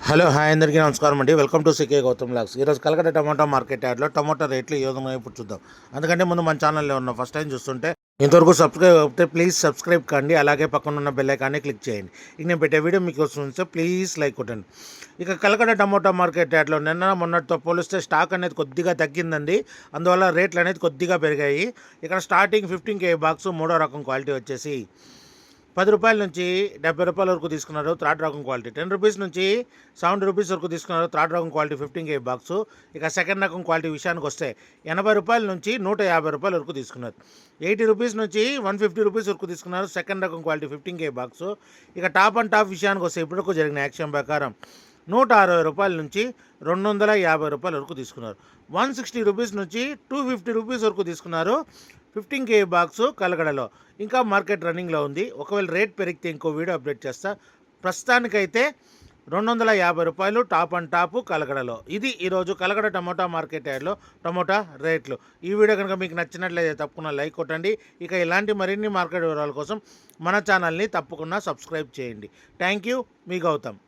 Hello hi అందరికీ నమస్కారం అండి. Welcome to CK Gautam logs. ఈరోజు కలకట్ట టమాటా మార్కెట్ యార్డ్లో టమాటా రేట్లు ఏ విధంగా ఇప్పుడు చూద్దాం. అందుకంటే ముందు మన ఛానల్లో ఉన్న ఫస్ట్ టైం చూస్తుంటే ఇంతవరకు సబ్స్క్రైబ్ అవుతే ప్లీజ్ సబ్స్క్రైబ్ కండి, అలాగే పక్కన ఉన్న బెల్ ఐకాన్ని క్లిక్ చేయండి. ఇక నేను పెట్టే వీడియో మీకు వస్తుంటే ప్లీజ్ లైక్ కొట్టండి. ఇక కలకట్ట టమాటా మార్కెట్ యార్డ్లో నిన్న మొన్నటితో పోలిస్తే స్టాక్ అనేది కొద్దిగా తగ్గిందండి. అందువల్ల రేట్లు అనేది కొద్దిగా పెరిగాయి. ఇక్కడ స్టార్టింగ్ 15 kg బాక్స్ మూడో రకం క్వాలిటీ వచ్చేసి ₹10 నుంచి ₹70 వరకు తీసుకున్నారు థర్డ్ రకం క్వాలిటీ. ₹10 నుంచి ₹70 వరకు తీసుకున్నారు థర్డ్ రకం క్వాలిటీ 15 kg బాక్సు. ఇక సెకండ్ రకం క్వాలిటీ విషయానికి వస్తే ₹80 నుంచి ₹150 వరకు తీసుకున్నారు. ₹80 నుంచి ₹150 వరకు తీసుకున్నారు సెకండ్ రకం క్వాలిటీ 15 kg బాక్సు. ఇక టాప్ అండ్ టాప్ విషయానికి వస్తే ఇప్పటివరకు జరిగిన యాక్షన్ ప్రకారం ₹160 నుంచి ₹250 వరకు తీసుకున్నారు. ₹160 నుంచి ₹250 వరకు తీసుకున్నారు 15 kg బాక్సు కలగడలో. ఇంకా మార్కెట్ రన్నింగ్లో ఉంది. ఒకవేళ రేట్ పెరిగితే ఇంకో వీడియో అప్డేట్ చేస్తా. ప్రస్తుతానికైతే ₹250 టాప్ అండ్ టాప్ కలగడలో. ఇది ఈరోజు కలగడ టమోటా మార్కెట్ యార్డ్లో టమోటా రేట్లు. ఈ వీడియో కనుక మీకు నచ్చినట్లయితే తప్పకుండా లైక్ కొట్టండి. ఇక ఇలాంటి మరిన్ని మార్కెట్ వివరాల కోసం మన ఛానల్ని తప్పకుండా సబ్స్క్రైబ్ చేయండి. థ్యాంక్ యూ, మీ గౌతమ్.